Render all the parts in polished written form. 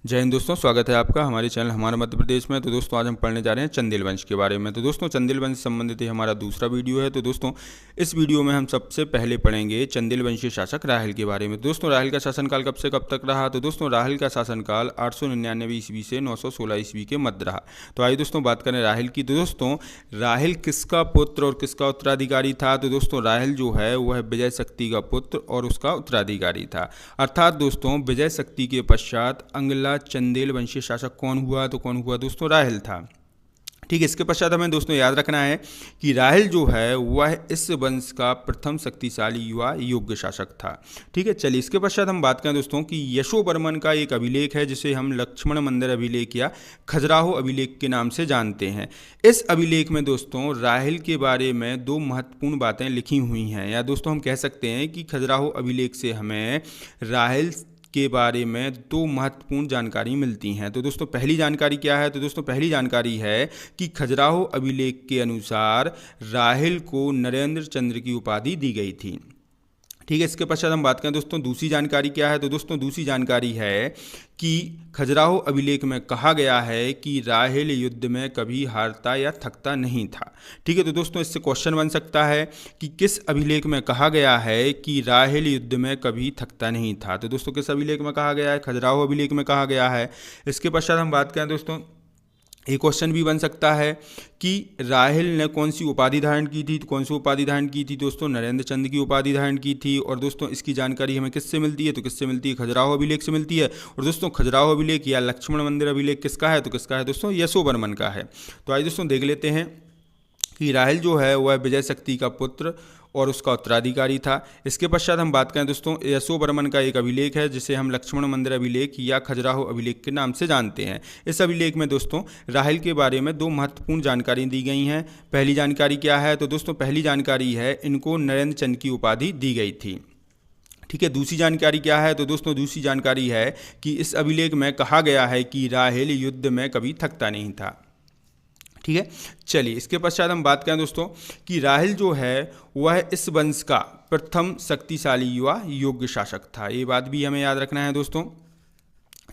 जय हिंद दोस्तों, स्वागत है आपका हमारे चैनल हमारा मध्य प्रदेश में। तो दोस्तों आज हम पढ़ने जा रहे हैं चंदेल वंश के बारे में। तो दोस्तों चंदेल वंश से संबंधित ही हमारा दूसरा वीडियो है। तो दोस्तों इस वीडियो में हम सबसे पहले पढ़ेंगे चंदेल वंशीय शासक राहिल के बारे में। दोस्तों राहिल का शासनकाल कब से कब तक रहा? तो दोस्तों राहिल का शासनकाल 899 ईस्वी से 916 ईस्वी के मध्य रहा। तो आइए दोस्तों बात करें राहिल की। तो दोस्तों राहिल किसका पुत्र और किसका उत्तराधिकारी था? तो दोस्तों राहिल जो है वह विजय शक्ति का पुत्र और उसका उत्तराधिकारी था। अर्थात दोस्तों विजय शक्ति के पश्चात अगला चंदेल वंशीय शासक कौन हुआ? तो कौन हुआ दोस्तों? राहिल था। ठीक है, इसके पश्चात हमें दोस्तों याद रखना है कि राहिल जो है वह इस वंश का प्रथम शक्तिशाली युवा योग्य शासक था। ठीक है, चलिए इसके पश्चात हम बात करें दोस्तों कि यशोवर्मन का एक अभिलेख है जिसे हम लक्ष्मण मंदिर अभिलेख या खजुराहो अभिलेख के नाम से जानते हैं। इस अभिलेख में दोस्तों राहिल के बारे में दो महत्वपूर्ण बातें लिखी हुई हैं, या दोस्तों हम कह सकते हैं कि खजुराहो अभिलेख से हमें राहिल के बारे में दो महत्वपूर्ण जानकारी मिलती हैं। तो दोस्तों पहली जानकारी क्या है? तो दोस्तों पहली जानकारी है कि खजुराहो अभिलेख के अनुसार राहिल को नरेंद्र चंद्र की उपाधि दी गई थी। ठीक है, इसके पश्चात हम बात करें दोस्तों दूसरी जानकारी क्या है? तो दोस्तों दूसरी जानकारी है कि खजुराहो अभिलेख में कहा गया है कि राहिल युद्ध में कभी हारता या थकता नहीं था। ठीक है, तो दोस्तों इससे क्वेश्चन बन सकता है कि किस अभिलेख में कहा गया है कि राहिल युद्ध में कभी थकता नहीं था? तो दोस्तों किस अभिलेख में कहा गया है? खजुराहो अभिलेख में कहा गया है। इसके पश्चात हम बात करें दोस्तों एक क्वेश्चन भी बन सकता है कि राहिल ने कौन सी उपाधि धारण की थी? तो कौन सी उपाधि धारण की थी दोस्तों? नरेंद्र चंद की उपाधि धारण की थी। और दोस्तों इसकी जानकारी हमें किससे मिलती है? तो किससे मिलती है? खजुराहो अभिलेख से मिलती है। और दोस्तों खजुराहो अभिलेख या लक्ष्मण मंदिर अभिलेख किसका है? तो किसका है दोस्तों? यशोवर्मन का है। तो आइए दोस्तों देख लेते हैं कि राहिल जो है वह विजय शक्ति का पुत्र और उसका उत्तराधिकारी था। इसके पश्चात हम बात करें दोस्तों यशोवर्मन का एक अभिलेख है जिसे हम लक्ष्मण मंदिर अभिलेख या खजुराहो अभिलेख के नाम से जानते हैं। इस अभिलेख में दोस्तों राहिल के बारे में दो महत्वपूर्ण जानकारी दी गई हैं। पहली जानकारी क्या है? तो दोस्तों पहली जानकारी है इनको नरेंद्र चंद की उपाधि दी गई थी। ठीक है, दूसरी जानकारी क्या है? तो दोस्तों दूसरी जानकारी है कि इस अभिलेख में कहा गया है कि राहिल युद्ध में कभी थकता नहीं था। ठीक है, चलिए इसके पश्चात हम बात करें दोस्तों कि राहिल जो है वह इस वंश का प्रथम शक्तिशाली युवा योग्य शासक था। ये बात भी हमें याद रखना है दोस्तों।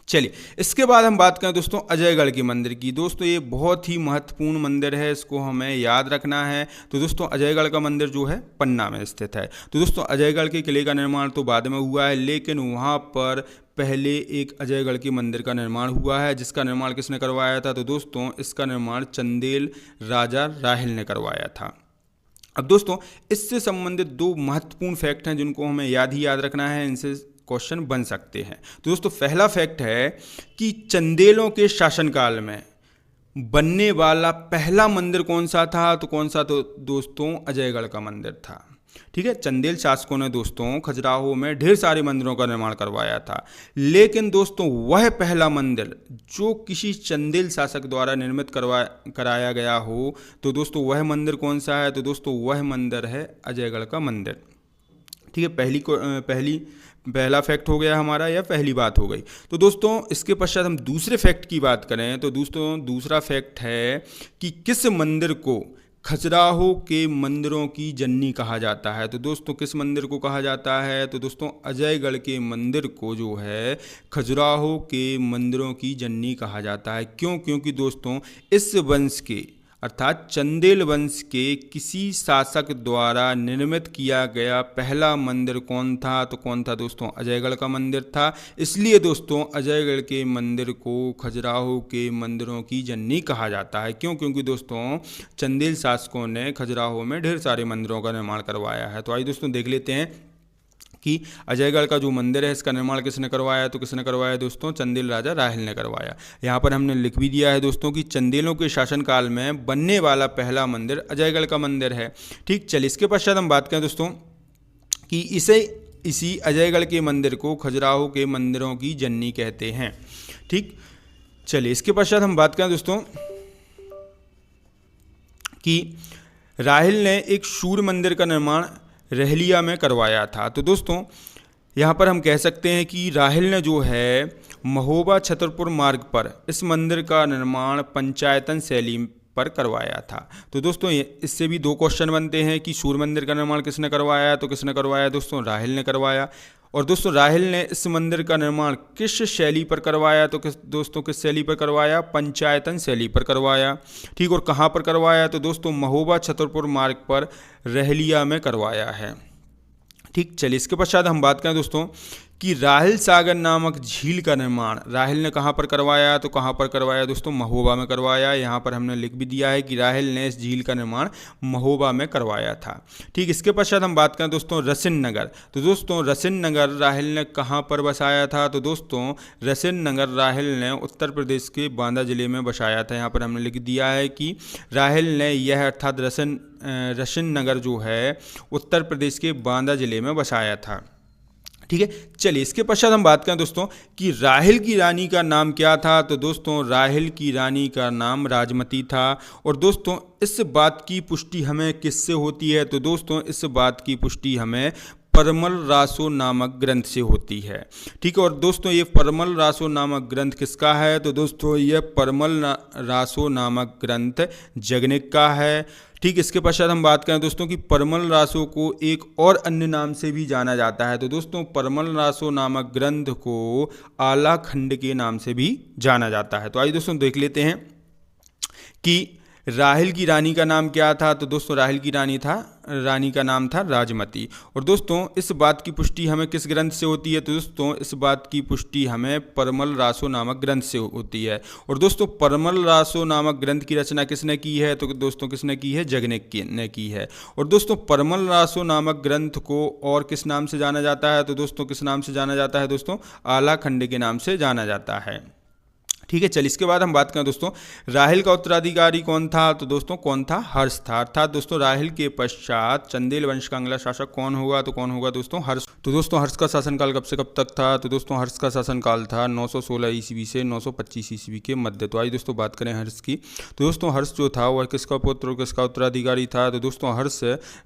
चलिए इसके बाद हम बात करें दोस्तों अजयगढ़ के मंदिर की। दोस्तों ये बहुत ही महत्वपूर्ण मंदिर है, इसको हमें याद रखना है। तो दोस्तों अजयगढ़ का मंदिर जो है पन्ना में स्थित है। तो दोस्तों अजयगढ़ के किले का निर्माण तो बाद में हुआ है, लेकिन वहाँ पर पहले एक अजयगढ़ के मंदिर का निर्माण हुआ है जिसका निर्माण किसने करवाया था? तो दोस्तों इसका निर्माण चंदेल राजा राहिल ने करवाया था। अब दोस्तों इससे संबंधित दो महत्वपूर्ण फैक्ट हैं जिनको हमें याद रखना है, इनसे क्वेश्चन बन सकते हैं। तो दोस्तों पहला फैक्ट है कि चंदेलों के शासनकाल में बनने वाला पहला मंदिर कौन सा था? तो कौन सा? तो दोस्तों अजयगढ़ का मंदिर था। ठीक है, चंदेल शासकों ने दोस्तों खजुराहो में ढेर सारे मंदिरों का निर्माण करवाया था, लेकिन दोस्तों वह पहला मंदिर जो किसी चंदेल शासक द्वारा निर्मित कराया गया हो, तो दोस्तों वह मंदिर कौन सा है? तो दोस्तों वह मंदिर है अजयगढ़ का मंदिर। ठीक है, पहला फैक्ट हो गया हमारा, या पहली बात हो गई। तो दोस्तों इसके पश्चात हम दूसरे फैक्ट की बात करें तो दोस्तों दूसरा फैक्ट है कि किस मंदिर को खजुराहो के मंदिरों की जननी कहा जाता है? तो दोस्तों किस मंदिर को कहा जाता है? तो दोस्तों अजयगढ़ के मंदिर को जो है खजुराहो के मंदिरों की जननी कहा जाता है। क्यों? क्योंकि दोस्तों इस वंश के अर्थात चंदेल वंश के किसी शासक द्वारा निर्मित किया गया पहला मंदिर कौन था? तो कौन था दोस्तों? अजयगढ़ का मंदिर था। इसलिए दोस्तों अजयगढ़ के मंदिर को खजुराहो के मंदिरों की जननी कहा जाता है। क्यों? क्योंकि दोस्तों चंदेल शासकों ने खजुराहो में ढेर सारे मंदिरों का निर्माण करवाया है। तो आइए दोस्तों देख लेते हैं कि अजयगढ़ का जो मंदिर है इसका निर्माण किसने करवाया? तो किसने करवाया दोस्तों? चंदेल राजा राहिल ने करवाया। यहाँ पर हमने लिख भी दिया है दोस्तों कि चंदेलों के शासनकाल में बनने वाला पहला मंदिर अजयगढ़ का मंदिर है। ठीक, चलिए इसके पश्चात हम बात करें दोस्तों कि इसी अजयगढ़ के मंदिर को खजुराहो के मंदिरों की जननी कहते हैं। ठीक, चलिए इसके पश्चात हम बात करें दोस्तों कि राहिल ने एक सूर्य मंदिर का निर्माण रहलिया में करवाया था। तो दोस्तों यहाँ पर हम कह सकते हैं कि राहिल ने जो है महोबा छतरपुर मार्ग पर इस मंदिर का निर्माण पंचायतन शैली पर करवाया था। तो दोस्तों इससे भी दो क्वेश्चन बनते हैं कि सूर्य मंदिर का निर्माण किसने करवाया? तो किसने करवाया दोस्तों? राहिल ने करवाया। और दोस्तों राहिल ने इस मंदिर का निर्माण किस शैली पर करवाया, तो किस शैली पर करवाया, पंचायतन शैली पर करवाया। ठीक, और कहाँ पर करवाया, तो दोस्तों महोबा छतरपुर मार्ग पर रहलिया में करवाया है। ठीक, चलिए इसके पश्चात हम बात करें दोस्तों कि राहिल सागर नामक झील का निर्माण राहिल ने कहाँ पर करवाया, तो कहाँ पर करवाया दोस्तों, महोबा में करवाया। यहाँ पर हमने लिख भी दिया है कि राहिल ने इस झील का निर्माण महोबा में करवाया था। ठीक, इसके पश्चात हम बात करें दोस्तों रसिन नगर, तो दोस्तों रसिन नगर राहिल ने कहाँ पर बसाया था, तो दोस्तों रसिन नगर राहिल ने उत्तर प्रदेश के बांदा जिले में बसाया था। यहाँ पर हमने लिख दिया है कि राहिल ने यह अर्थात रसिन नगर जो है उत्तर प्रदेश के बांदा जिले में बसाया था। ठीक है, चलिए इसके पश्चात हम बात करें दोस्तों कि राहिल की रानी का नाम क्या था, तो दोस्तों राहिल की रानी का नाम राजमती था। और दोस्तों इस बात की पुष्टि हमें किससे होती है, तो दोस्तों इस बात की पुष्टि हमें परमल रासो नामक ग्रंथ से होती है। ठीक है, और दोस्तों ये परमल रासो नामक ग्रंथ किसका है, तो दोस्तों ये परमल रासो नामक ग्रंथ जगनिक का है। ठीक, इसके पश्चात हम बात करें दोस्तों कि परमल रासो को एक और अन्य नाम से भी जाना जाता है, तो दोस्तों परमल रासो नामक ग्रंथ को आला खंड के नाम से भी जाना जाता है। तो आइए दोस्तों देख लेते हैं कि राहिल की रानी का नाम क्या था, तो दोस्तों राहिल की रानी का नाम था राजमती। और दोस्तों इस बात की पुष्टि हमें किस ग्रंथ से होती है, तो दोस्तों इस बात की पुष्टि हमें परमल रासो नामक ग्रंथ से होती है। और दोस्तों परमल रासो नामक ग्रंथ की रचना किसने की है, तो दोस्तों किसने की है, जगनिक ने की है। और दोस्तों परमल रासो नामक ग्रंथ को और किस नाम से जाना जाता है, तो दोस्तों किस नाम से जाना जाता है, दोस्तों आला खंड के नाम से जाना जाता है। ठीक है, चलिए इसके बाद हम बात करें दोस्तों राहिल का उत्तराधिकारी कौन था, तो दोस्तों कौन था, हर्ष था। अर्थात दोस्तों राहिल के पश्चात चंदेल वंश का अगला शासक कौन होगा, तो कौन होगा दोस्तों, हर्ष। तो दोस्तों हर्ष का शासनकाल कब से कब तक था, तो दोस्तों हर्ष का शासनकाल था 916 ईस्वी से 925 ईस्वी के मध्य। तो आइए दोस्तों बात करें हर्ष की। तो दोस्तों हर्ष जो था वह किसका पुत्र और किसका उत्तराधिकारी था, तो दोस्तों हर्ष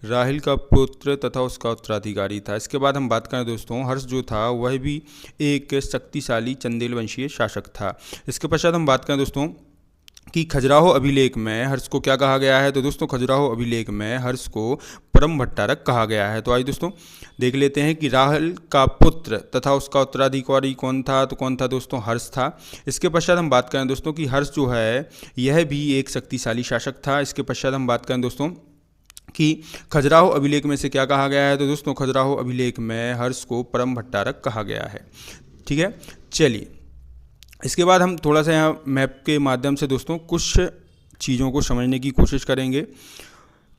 राहिल का पुत्र तथा उसका उत्तराधिकारी था। इसके बाद हम बात करें दोस्तों हर्ष जो था वह भी एक शक्तिशाली चंदेल वंशीय शासक था। इसके पश्चात हम बात करें दोस्तों कि खजुराहो अभिलेख में हर्ष को क्या कहा गया है, तो दोस्तों खजुराहो अभिलेख में हर्ष को परम भट्टारक कहा गया है। तो आइए दोस्तों देख लेते हैं कि राहिल का पुत्र तथा उसका उत्तराधिकारी कौन था, तो कौन था दोस्तों, हर्ष था। इसके पश्चात हम बात करें दोस्तों कि हर्ष जो है यह भी एक शक्तिशाली शासक था। इसके पश्चात हम बात करें दोस्तों कि खजुराहो अभिलेख में से क्या कहा गया है, तो दोस्तों खजुराहो अभिलेख में हर्ष को परम भट्टारक कहा गया है। ठीक है, चलिए इसके बाद हम थोड़ा सा यहाँ मैप के माध्यम से दोस्तों कुछ चीज़ों को समझने की कोशिश करेंगे।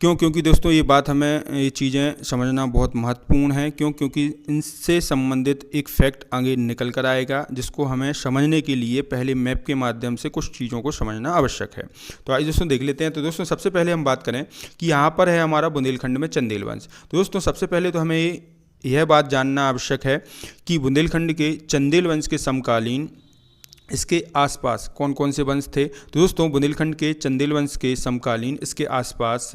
क्योंकि दोस्तों ये चीज़ें समझना बहुत महत्वपूर्ण है। क्योंकि इनसे संबंधित एक फैक्ट आगे निकल कर आएगा जिसको हमें समझने के लिए पहले मैप के माध्यम से कुछ चीज़ों को समझना आवश्यक है। तो आइए दोस्तों देख लेते हैं। तो दोस्तों सबसे पहले हम बात करें कि यहाँ पर है हमारा बुंदेलखंड में चंदेल वंश। तो दोस्तों सबसे पहले तो हमें यह बात जानना आवश्यक है कि बुंदेलखंड के चंदेल वंश के समकालीन इसके आसपास कौन कौन से वंश थे। तो दोस्तों बुंदेलखंड के चंदेल वंश के समकालीन इसके आसपास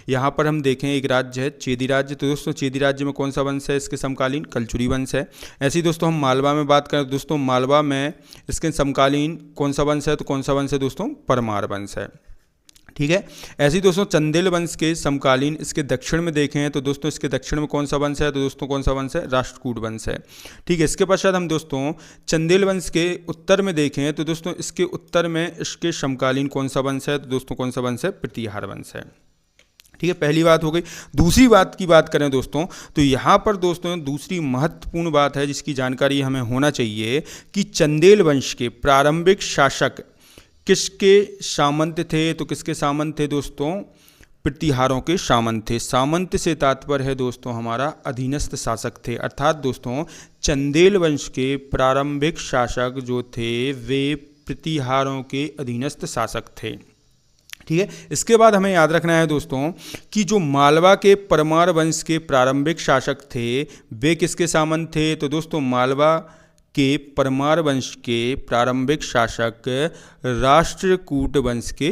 यहाँ पर हम देखें एक राज्य है चेदी राज्य। तो दोस्तों चेदी राज्य में कौन सा वंश है, इसके समकालीन कलचुरी वंश है। ऐसे ही दोस्तों हम मालवा में बात करें, दोस्तों मालवा में इसके समकालीन कौन सा वंश है, तो कौन सा वंश है दोस्तों, परमार वंश है। ठीक है, ऐसे ही दोस्तों चंदेल वंश के समकालीन इसके दक्षिण में देखें तो दोस्तों इसके दक्षिण में कौन सा वंश है, तो दोस्तों कौन सा वंश है, राष्ट्रकूट वंश है। ठीक है, इसके पश्चात हम दोस्तों चंदेल वंश के उत्तर में देखें तो दोस्तों इसके उत्तर में इसके समकालीन कौन सा वंश है, तो दोस्तों कौन सा वंश है, प्रतिहार वंश है। ठीक है, पहली बात हो गई। दूसरी बात की बात करें दोस्तों तो यहाँ पर दोस्तों दूसरी महत्वपूर्ण बात है जिसकी जानकारी हमें होना चाहिए कि चंदेल वंश के प्रारंभिक शासक किसके सामंत थे, तो किसके सामंत थे दोस्तों, प्रतिहारों के सामंत थे। सामंत से तात्पर्य है दोस्तों हमारा अधीनस्थ शासक थे। अर्थात दोस्तों चंदेल वंश के प्रारंभिक शासक जो थे वे प्रतिहारों के अधीनस्थ शासक थे। ठीक है, इसके बाद हमें याद रखना है दोस्तों कि जो मालवा के परमार वंश के प्रारंभिक शासक थे वे किसके सामंत थे, तो दोस्तों मालवा के परमार वंश के प्रारंभिक शासक राष्ट्रकूट वंश के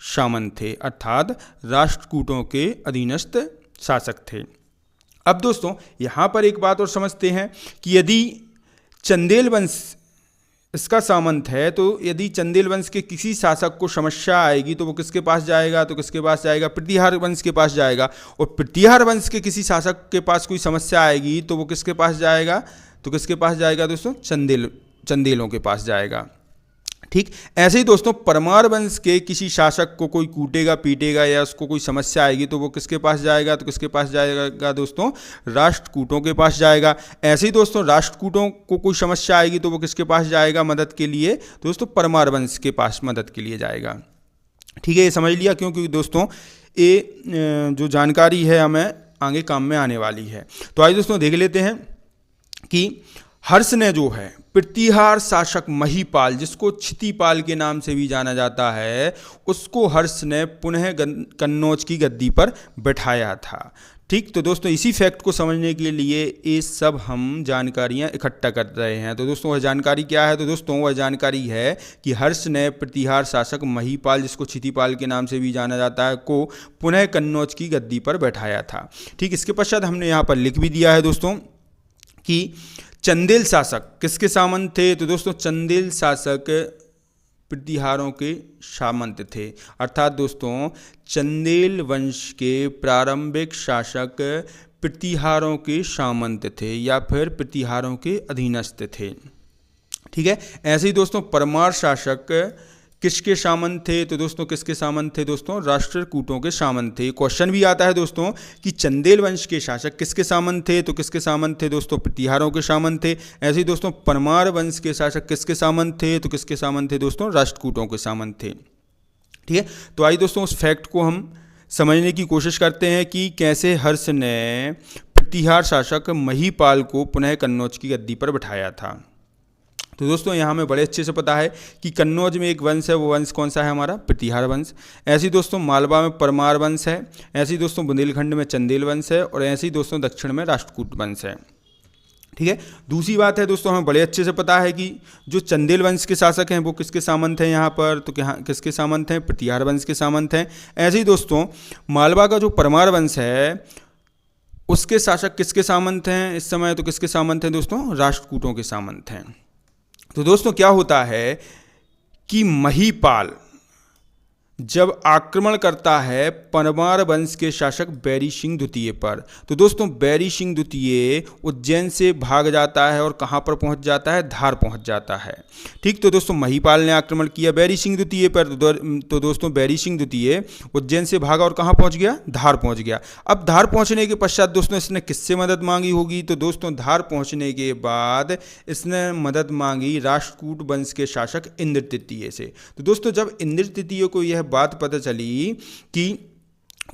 सामंत थे। अर्थात राष्ट्रकूटों के अधीनस्थ शासक थे। अब दोस्तों यहाँ पर एक बात और समझते हैं कि यदि चंदेल वंश इसका सामंत है, तो यदि चंदेल वंश के किसी शासक को समस्या आएगी तो वो किसके पास जाएगा, तो किसके पास जाएगा, प्रतिहार वंश के पास जाएगा। और प्रतिहार वंश के किसी शासक के पास कोई समस्या आएगी तो वो किसके पास जाएगा, तो किसके पास जाएगा दोस्तों, चंदेलों के पास जाएगा। ठीक ऐसे ही दोस्तों परमार वंश के किसी शासक को कोई कूटेगा पीटेगा या उसको कोई समस्या आएगी तो वो किसके पास जाएगा, तो किसके पास जाएगा दोस्तों, राष्ट्रकूटों के पास जाएगा। ऐसे ही दोस्तों राष्ट्रकूटों को कोई समस्या आएगी तो वो किसके पास जाएगा मदद के लिए, तो दोस्तों परमार वंश के पास मदद के लिए जाएगा। ठीक है, ये समझ लिया, क्योंकि दोस्तों ये जो जानकारी है हमें आगे काम में आने वाली है। तो आइए दोस्तों देख लेते हैं कि हर्ष ने जो है प्रतिहार शासक महीपाल, जिसको क्षितिपाल के नाम से भी जाना जाता है, उसको हर्ष ने पुनः कन्नौज की गद्दी पर बैठाया था। ठीक, तो दोस्तों इसी फैक्ट को समझने के लिए ये सब हम जानकारियां इकट्ठा कर रहे हैं। तो दोस्तों वह जानकारी क्या है, तो दोस्तों वह जानकारी है कि हर्ष ने प्रतिहार शासक महीपाल, जिसको क्षितिपाल के नाम से भी जाना जाता है, को पुनः कन्नौज की गद्दी पर बैठाया था। ठीक, इसके पश्चात हमने यहाँ पर लिख भी दिया है दोस्तों कि चंदेल शासक किसके सामंत थे, तो दोस्तों चंदेल शासक प्रतिहारों के सामंत थे। अर्थात दोस्तों चंदेल वंश के प्रारंभिक शासक प्रतिहारों के सामंत थे या फिर प्रतिहारों के अधीनस्थ थे। ठीक है, ऐसे ही दोस्तों परमार शासक किसके सामंत थे, तो दोस्तों किसके सामंत थे दोस्तों, राष्ट्रकूटों के सामंत थे। क्वेश्चन भी आता है दोस्तों कि चंदेल वंश के शासक किसके सामंत थे, तो किसके सामंत थे दोस्तों, प्रतिहारों के सामंत थे। ऐसे ही दोस्तों परमार वंश के शासक किसके सामंत थे, तो किसके सामंत थे दोस्तों, राष्ट्रकूटों के सामंत थे। ठीक है, तो आइए दोस्तों उस फैक्ट को हम समझने की कोशिश करते हैं कि कैसे हर्ष ने प्रतिहार शासक महीपाल को पुनः कन्नौज की गद्दी पर बैठाया था। तो दोस्तों यहाँ हमें बड़े अच्छे से पता है कि कन्नौज में एक वंश है, वो वंश कौन सा है हमारा, प्रतिहार वंश। ऐसे ही दोस्तों मालवा में परमार वंश है, ऐसे ही दोस्तों बुंदेलखंड में चंदेल वंश है, और ऐसे ही दोस्तों दक्षिण में राष्ट्रकूट वंश है। ठीक है, दूसरी बात है दोस्तों हमें बड़े अच्छे से पता है कि जो चंदेल वंश के शासक हैं वो किसके सामंत हैं यहाँ पर, तो किसके सामंत हैं, प्रतिहार वंश के सामंत हैं। ऐसे ही दोस्तों मालवा का जो परमार वंश है उसके शासक किसके सामंत हैं इस समय, तो किसके सामंत हैं दोस्तों, राष्ट्रकूटों के सामंत हैं। तो दोस्तों क्या होता है कि महीपाल जब आक्रमण करता है परमार वंश के शासक बैरी सिंह द्वितीय पर, तो दोस्तों बैरी सिंह द्वितीय उज्जैन से भाग जाता है और कहाँ पर पहुँच जाता है, धार पहुँच जाता है। ठीक, तो दोस्तों महीपाल ने आक्रमण किया बैरी सिंह द्वितीय पर, तो दोस्तों बैरी सिंह द्वितीय उज्जैन से भागा और कहाँ पहुँच गया, धार पहुँच गया। अब धार पहुँचने के पश्चात दोस्तों इसने किससे मदद मांगी होगी, तो दोस्तों धार पहुँचने के बाद इसने मदद मांगी राष्ट्रकूट वंश के शासक इंद्र तृतीय से। तो दोस्तों जब इंद्र तृतीय को यह बात पता चली कि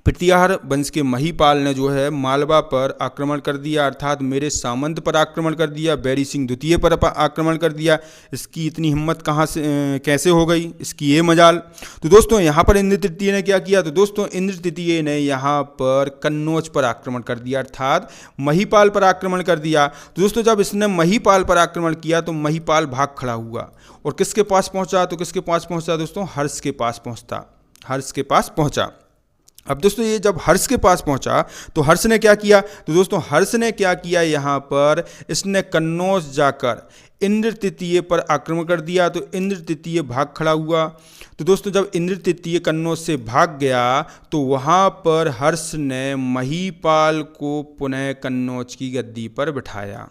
प्रतिहार वंश के महीपाल ने जो है मालवा पर आक्रमण कर दिया, अर्थात मेरे सामंत पर आक्रमण कर दिया, बैरी सिंह द्वितीय पर आक्रमण कर दिया, इसकी इतनी हिम्मत कहाँ से कैसे हो गई, इसकी ये मजाल। तो दोस्तों यहाँ पर इंद्र तृतीय ने क्या किया, तो दोस्तों इंद्र तृतीय ने यहाँ पर कन्नौज पर आक्रमण कर दिया, अर्थात महीपाल पर आक्रमण कर दिया। तो दोस्तों जब इसने महीपाल पर आक्रमण किया तो महीपाल भाग खड़ा हुआ और किसके पास पहुँचा, तो किसके पास पहुँचा दोस्तों, हर्ष के पास पहुँचता, हर्ष के पास पहुँचा। अब दोस्तों ये जब हर्ष के पास पहुंचा तो हर्ष ने क्या किया, तो दोस्तों हर्ष ने क्या किया, यहाँ पर इसने कन्नौज जाकर इंद्र तृतीय पर आक्रमण कर दिया। तो इंद्र तृतीय भाग खड़ा हुआ। तो दोस्तों जब इंद्र तृतीय कन्नौज से भाग गया तो वहाँ पर हर्ष ने महीपाल को पुनः कन्नौज की गद्दी पर बिठाया।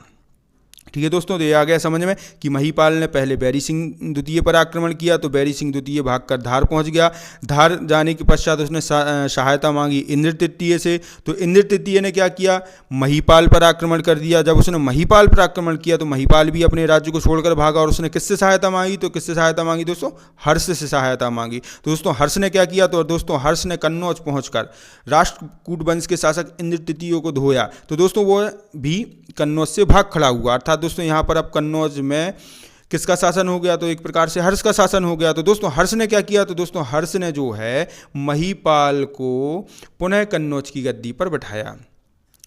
ठीक है दोस्तों, तो ये आ गया समझ में कि महीपाल ने पहले बैरी सिंह द्वितीय पर आक्रमण किया तो बैरी सिंह द्वितीय भागकर धार पहुंच गया। धार जाने के पश्चात उसने सहायता मांगी इंद्र तृतीय से। तो इंद्र तृतीय ने क्या किया, महीपाल पर आक्रमण कर दिया। जब उसने महीपाल पर आक्रमण किया तो महीपाल भी अपने राज्य को छोड़कर भागा और उसने किससे सहायता मांगी, तो किससे सहायता मांगी दोस्तों, हर्ष से सहायता मांगी। तो दोस्तों हर्ष ने क्या किया, तो दोस्तों हर्ष ने कन्नौज पहुँचकर राष्ट्रकूट वंश के शासक इंद्र तृतीय को धोया। तो दोस्तों वो भी कन्नौज से भाग खड़ा हुआ, अर्थात दोस्तों यहाँ पर अब कन्नौज में किसका शासन हो गया, तो एक प्रकार से हर्ष का शासन हो गया। तो दोस्तों हर्ष ने क्या किया, तो दोस्तों हर्ष ने जो है महीपाल को पुनः कन्नौज की गद्दी पर बैठाया।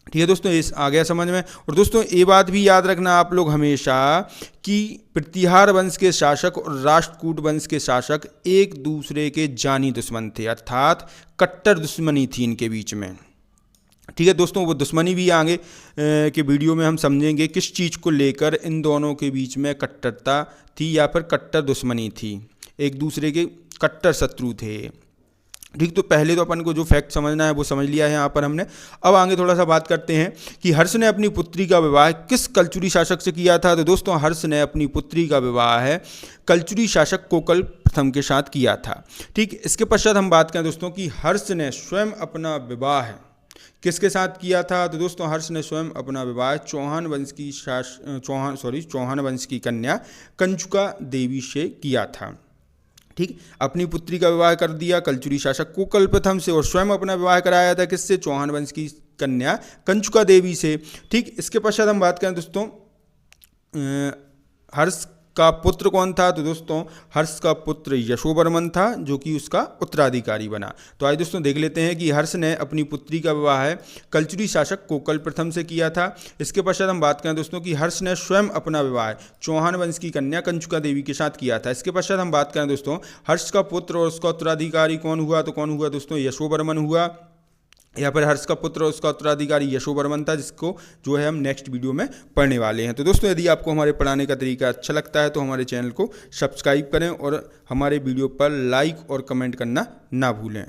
ठीक है दोस्तों, इस आ गया समझ में। और दोस्तों ये बात भी याद रखना आप लोग हमेशा कि प्रतिहार वंश के शासक और राष्ट्रकूट वंश के शासक एक दूसरे के जानी दुश्मन थे, अर्थात कट्टर दुश्मनी थी इनके बीच में। ठीक है दोस्तों, वो दुश्मनी भी आगे के वीडियो में हम समझेंगे किस चीज़ को लेकर इन दोनों के बीच में कट्टरता थी या फिर कट्टर दुश्मनी थी, एक दूसरे के कट्टर शत्रु थे। ठीक, तो पहले तो अपन को जो फैक्ट समझना है वो समझ लिया है यहाँ पर हमने। अब आगे थोड़ा सा बात करते हैं कि हर्ष ने अपनी पुत्री का विवाह किस कलचुरी शासक से किया था। तो दोस्तों हर्ष ने अपनी पुत्री का विवाह है कलचुरी शासक कोकल प्रथम के साथ किया था। ठीक, इसके पश्चात हम बात करें दोस्तों कि हर्ष ने स्वयं अपना विवाह किसके साथ किया था। तो दोस्तों हर्ष ने स्वयं अपना विवाह चौहान वंश की कन्या कंचुका देवी से किया था। ठीक, अपनी पुत्री का विवाह कर दिया कलचुरी शासक कोकल प्रथम से और स्वयं अपना विवाह कराया था किससे, चौहान वंश की कन्या कंचुका देवी से। ठीक, इसके पश्चात हम बात करें दोस्तों हर्ष का पुत्र कौन था। तो दोस्तों हर्ष का पुत्र यशोवर्मन था जो कि उसका उत्तराधिकारी बना। तो आइए दोस्तों देख लेते हैं कि हर्ष ने अपनी पुत्री का विवाह कलचुरी शासक कोकल प्रथम से किया था। इसके पश्चात हम बात करें दोस्तों कि हर्ष ने स्वयं अपना विवाह चौहान वंश की कन्या कंचुका देवी के साथ किया था। इसके पश्चात हम बात करें दोस्तों हर्ष का पुत्र और उसका उत्तराधिकारी कौन हुआ। तो कौन हुआ दोस्तों, यशोवर्मन हुआ, या फिर हर्ष का पुत्र और उसका उत्तराधिकारी यशोवर्मन था, जिसको जो है हम नेक्स्ट वीडियो में पढ़ने वाले हैं। तो दोस्तों यदि आपको हमारे पढ़ाने का तरीका अच्छा लगता है तो हमारे चैनल को सब्सक्राइब करें और हमारे वीडियो पर लाइक और कमेंट करना ना भूलें।